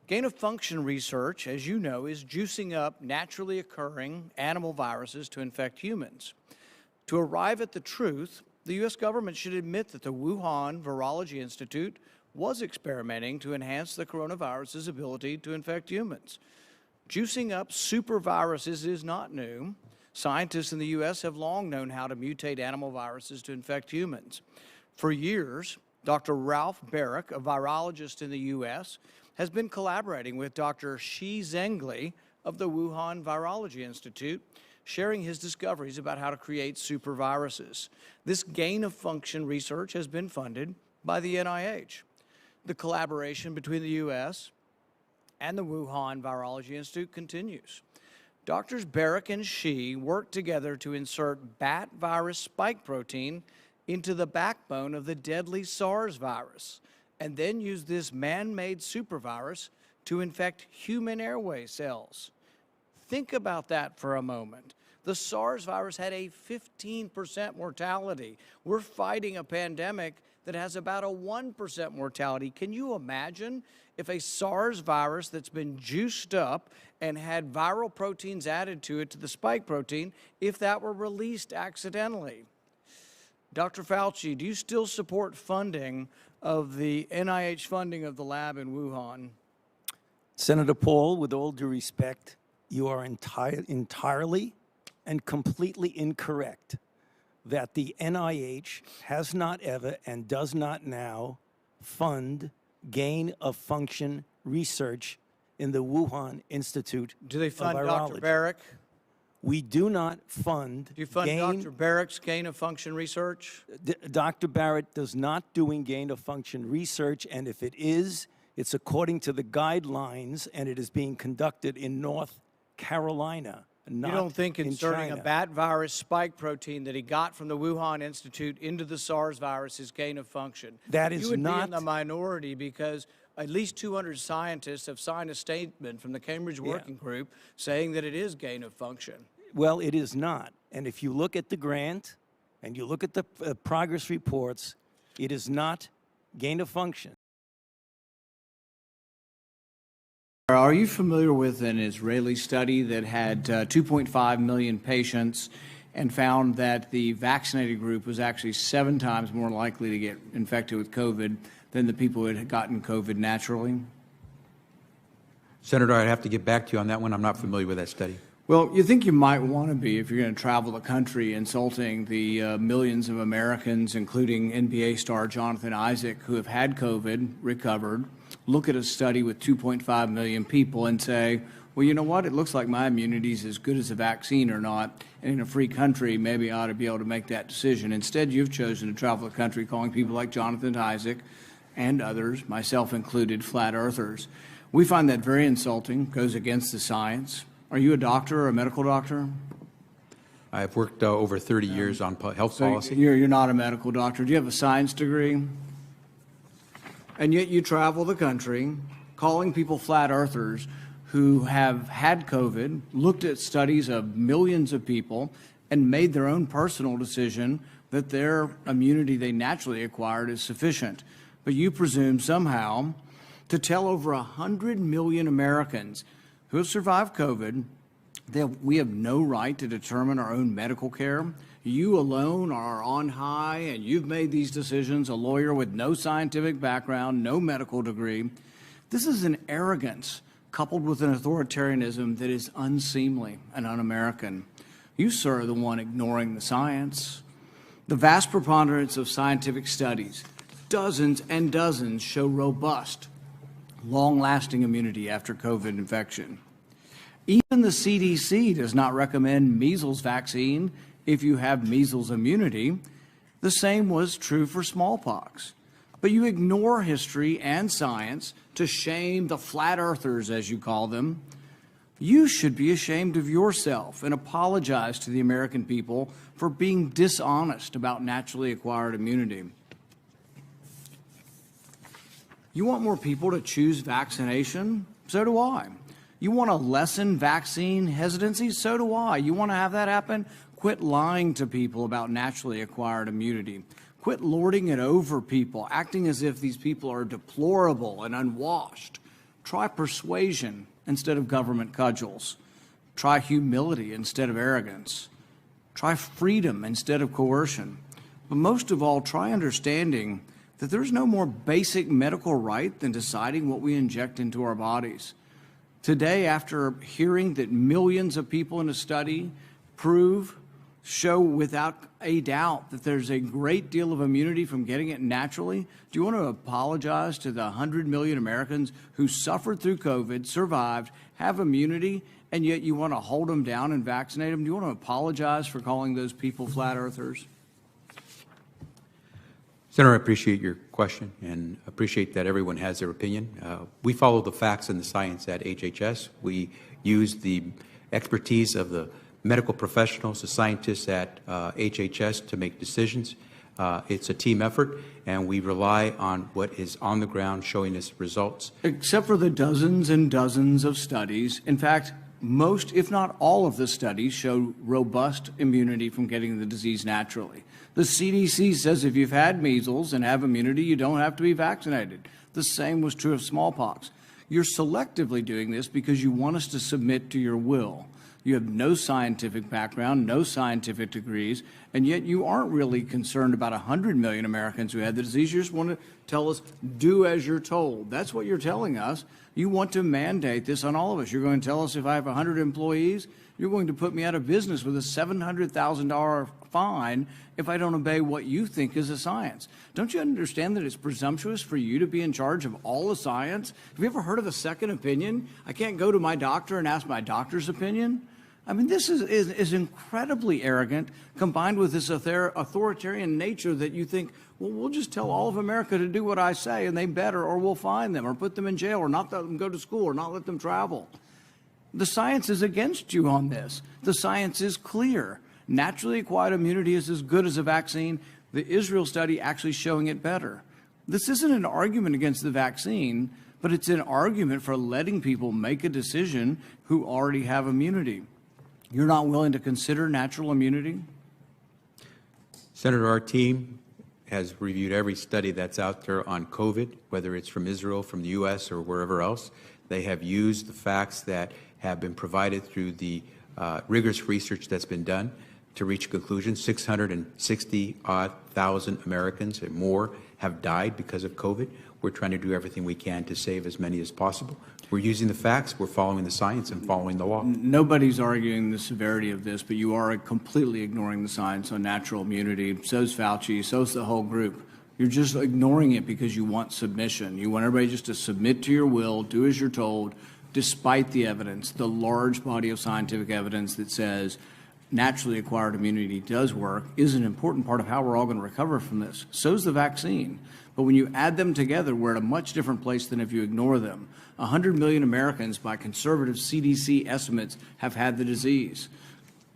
Gain-of-function research, as you know, is juicing up naturally occurring animal viruses to infect humans. To arrive at the truth, the U.S. government should admit that the Wuhan Virology Institute was experimenting to enhance the coronavirus's ability to infect humans. Juicing up superviruses is not new. Scientists in the U.S. have long known how to mutate animal viruses to infect humans. For years, Dr. Ralph Barrick, a virologist in the U.S., has been collaborating with Dr. Shi Zhengli of the Wuhan Virology Institute, sharing his discoveries about how to create superviruses. This gain-of-function research has been funded by the NIH. The collaboration between the U.S. and the Wuhan Virology Institute continues. Doctors Barrick and Shi worked together to insert bat virus spike protein into the backbone of the deadly SARS virus, and then use this man-made supervirus to infect human airway cells. Think about that for a moment. The SARS virus had a 15% mortality. We're fighting a pandemic that has about a 1% mortality. Can you imagine if a SARS virus that's been juiced up and had viral proteins added to it, to the spike protein, if that were released accidentally? Dr. Fauci, do you still support funding of the NIH funding of the lab in Wuhan? Senator Paul, with all due respect, you are entirely and completely incorrect that the NIH has not ever and does not now fund gain-of-function research in the Wuhan Institute of Virology. Do they fund Dr. Barrick? We do not fund. Do you fund Dr. Barrick's gain-of-function research? Dr. Barrett does not doing gain-of-function research, and if it is, it's according to the guidelines, and it is being conducted in North Carolina, not in China. You don't think inserting a bat virus spike protein that he got from the Wuhan Institute into the SARS virus is gain-of-function? That is not. You would be in the minority because at least 200 scientists have signed a statement from the Cambridge Working Group saying that it is gain-of-function. Well, it is not. And if you look at the grant and you look at the progress reports, it is not gain-of-function. Are you familiar with an Israeli study that had 2.5 million patients and found that the vaccinated group was actually 7 times more likely to get infected with COVID than the people who had gotten COVID naturally? Senator, I'd have to get back to you on that one. I'm not familiar with that study. Well, you think you might want to be if you're going to travel the country insulting the millions of Americans, including NBA star Jonathan Isaac, who have had COVID, recovered, look at a study with 2.5 million people and say, well, you know what? It looks like my immunity is as good as a vaccine or not. And in a free country, maybe I ought to be able to make that decision. Instead, you've chosen to travel the country calling people like Jonathan Isaac and others, myself included, flat earthers. We find that very insulting, goes against the science. Are you a doctor or a medical doctor? I've worked over 30 years on health policy. You're not a medical doctor. Do you have a science degree? And yet you travel the country calling people flat earthers who have had COVID, looked at studies of millions of people, and made their own personal decision that their immunity they naturally acquired is sufficient. But you presume somehow to tell over 100 million Americans who have survived COVID that we have no right to determine our own medical care. You alone are on high, and you've made these decisions, a lawyer with no scientific background, no medical degree. This is an arrogance coupled with an authoritarianism that is unseemly and un-American. You, sir, are the one ignoring the science. The vast preponderance of scientific studies, dozens and dozens, show robust, long-lasting immunity after COVID infection. Even the CDC does not recommend measles vaccine if you have measles immunity. The same was true for smallpox. But you ignore history and science to shame the flat earthers, as you call them. You should be ashamed of yourself and apologize to the American people for being dishonest about naturally acquired immunity. You want more people to choose vaccination? So do I. You want to lessen vaccine hesitancy? So do I. You want to have that happen? Quit lying to people about naturally acquired immunity. Quit lording it over people, acting as if these people are deplorable and unwashed. Try persuasion instead of government cudgels. Try humility instead of arrogance. Try freedom instead of coercion. But most of all, try understanding that there's no more basic medical right than deciding what we inject into our bodies. Today, after hearing that millions of people in a study show without a doubt that there's a great deal of immunity from getting it naturally, do you want to apologize to the 100 million Americans who suffered through COVID, survived, have immunity, and yet you want to hold them down and vaccinate them? Do you want to apologize for calling those people flat earthers? Senator, I appreciate your question and appreciate that everyone has their opinion. We follow the facts and the science at HHS. We use the expertise of the medical professionals, the scientists at HHS to make decisions. It's a team effort, and we rely on what is on the ground showing us results. Except for the dozens and dozens of studies. In fact, most, if not all of the studies show robust immunity from getting the disease naturally. The CDC says if you've had measles and have immunity, you don't have to be vaccinated. The same was true of smallpox. You're selectively doing this because you want us to submit to your will. You have no scientific background, no scientific degrees, and yet you aren't really concerned about 100 million Americans who had the disease. You just want to tell us, do as you're told. That's what you're telling us. You want to mandate this on all of us. You're going to tell us if I have 100 employees, you're going to put me out of business with a $700,000 fine if I don't obey what you think is a science. Don't you understand that it's presumptuous for you to be in charge of all the science? Have you ever heard of a second opinion? I can't go to my doctor and ask my doctor's opinion. I mean, this is incredibly arrogant, combined with this authoritarian nature that you think, well, we'll just tell all of America to do what I say, and they better, or we'll fine them, or put them in jail, or not let them go to school, or not let them travel. The science is against you on this. The science is clear. Naturally acquired immunity is as good as a vaccine. The Israel study actually showing it better. This isn't an argument against the vaccine, but it's an argument for letting people make a decision who already have immunity. You're not willing to consider natural immunity? Senator, our team has reviewed every study that's out there on COVID, whether it's from Israel, from the U.S., or wherever else. They have used the facts that have been provided through the rigorous research that's been done to reach conclusions. 660,000 Americans and more have died because of COVID. We're trying to do everything we can to save as many as possible. We're using the facts, we're following the science, and following the law. Nobody's arguing the severity of this, but you are completely ignoring the science on natural immunity. So's Fauci, so's the whole group. You're just ignoring it because you want submission. You want everybody just to submit to your will, do as you're told, despite the evidence, the large body of scientific evidence that says naturally acquired immunity does work, is an important part of how we're all going to recover from this. So's the vaccine. But when you add them together, we're at a much different place than if you ignore them. 100 million Americans, by conservative CDC estimates, have had the disease.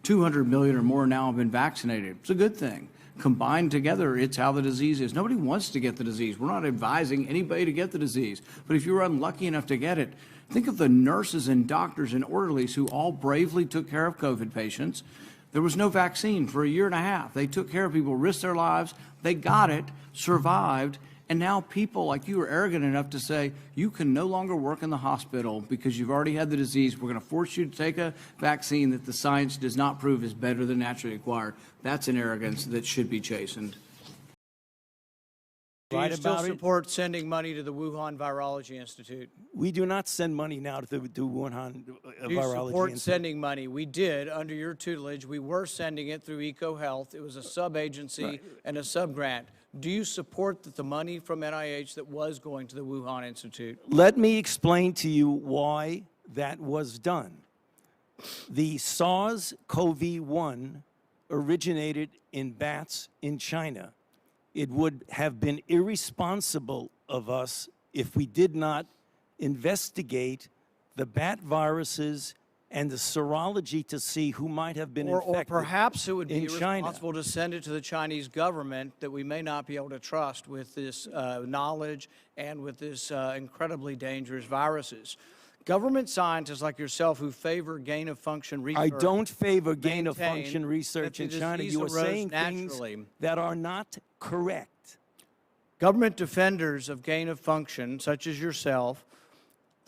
200 million or more now have been vaccinated. It's a good thing. Combined together, it's how the disease is. Nobody wants to get the disease. We're not advising anybody to get the disease. But if you're unlucky enough to get it, think of the nurses and doctors and orderlies who all bravely took care of COVID patients. There was no vaccine for a year and a half. They took care of people, risked their lives. They got it, survived. And now people like you are arrogant enough to say, you can no longer work in the hospital because you've already had the disease. We're going to force you to take a vaccine that the science does not prove is better than naturally acquired. That's an arrogance that should be chastened. Do you still support sending money to the Wuhan Virology Institute? We do not send money now to the Wuhan Virology Do you support Institute. sending money? We did under your tutelage. We were sending it through EcoHealth. It was a sub-agency and a sub-grant. Do you support that the money from NIH that was going to the Wuhan Institute? Let me explain to you why that was done. The SARS-CoV-1 originated in bats in China. It would have been irresponsible of us if we did not investigate the bat viruses and the serology to see who might have been infected. Or perhaps it would be in China. irresponsible to send it to the Chinese government that we may not be able to trust with this knowledge and with this incredibly dangerous viruses. Government scientists like yourself who favor gain-of-function research. I don't favor gain-of-function research in China. You are saying things that are not correct. Government defenders of gain-of-function, such as yourself,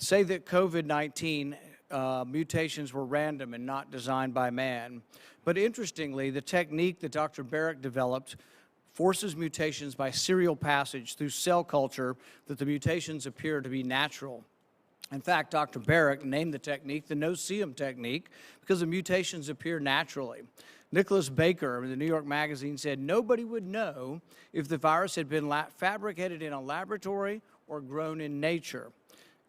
say that COVID-19 mutations were random and not designed by man. But interestingly, the technique that Dr. Barrick developed forces mutations by serial passage through cell culture that the mutations appear to be natural. In fact, Dr. Barrick named the technique the no-see-'em technique because the mutations appear naturally. Nicholas Baker in the New York Magazine said nobody would know if the virus had been fabricated in a laboratory or grown in nature.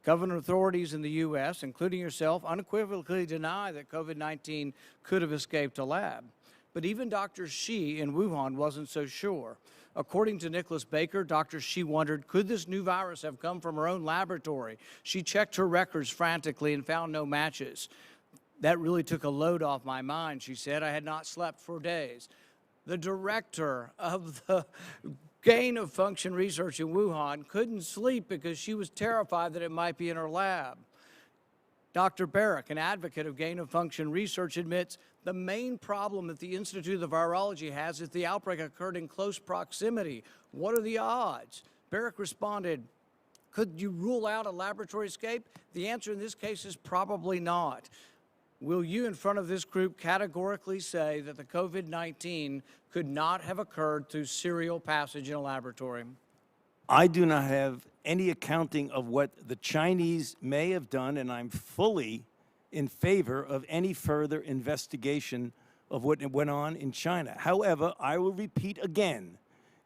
Government authorities in the U.S., including yourself, unequivocally deny that COVID-19 could have escaped a lab. But even Dr. Shi in Wuhan wasn't so sure. According to Nicholas Baker, Dr. Shi wondered, could this new virus have come from her own laboratory? She checked her records frantically and found no matches. That really took a load off my mind, she said. I had not slept for days. The director of the gain of function research in Wuhan couldn't sleep because she was terrified that it might be in her lab. Dr. Barrick, an advocate of gain of function research, admits the main problem that the Institute of Virology has is the outbreak occurred in close proximity. What are the odds? Barrick responded, could you rule out a laboratory escape? The answer in this case is probably not. Will you, in front of this group, categorically say that the COVID-19 could not have occurred through serial passage in a laboratory? I do not have any accounting of what the Chinese may have done, and I'm fully in favor of any further investigation of what went on in China. However, I will repeat again,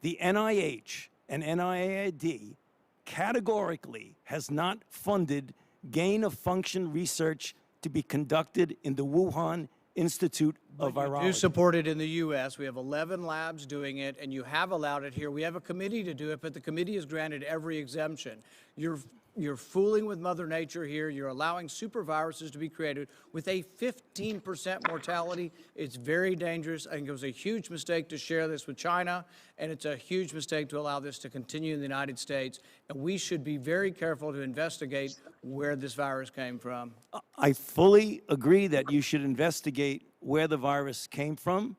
the NIH and NIAID categorically has not funded gain-of-function research to be conducted in the Wuhan Institute of Virology. You do support it in the U.S. We have 11 labs doing it, and you have allowed it here. We have a committee to do it, but the committee has granted every exemption. You're fooling with Mother Nature here. You're allowing superviruses to be created with a 15% mortality. It's very dangerous. I think it was a huge mistake to share this with China, and it's a huge mistake to allow this to continue in the United States. And we should be very careful to investigate where this virus came from. I fully agree that you should investigate where the virus came from.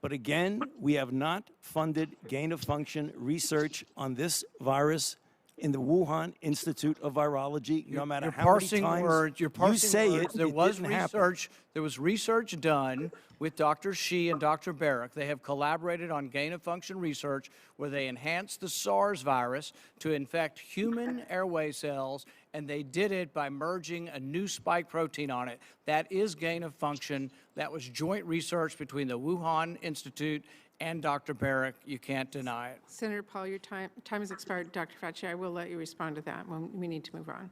But again, we have not funded gain-of-function research on this virus in the Wuhan Institute of Virology, no matter how many times you say it, There was didn't happen. research. There was research done with Dr. Shi and Dr. Barrick. They have collaborated on gain-of-function research where they enhanced the SARS virus to infect human airway cells, and they did it by merging a new spike protein on it. That is gain-of-function. That was joint research between the Wuhan Institute and Dr. Barrick. You can't deny it. Senator Paul, your time has expired. Dr. Fauci, I will let you respond to that when we need to move on.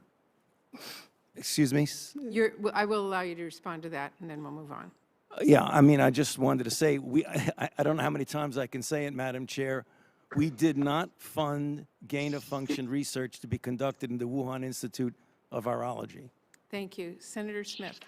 Excuse me? I will allow you to respond to that, and then we'll move on. Yeah, I mean, I just wanted to say, I don't know how many times I can say it, Madam Chair. We did not fund gain-of-function research to be conducted in the Wuhan Institute of Virology. Thank you. Senator Smith.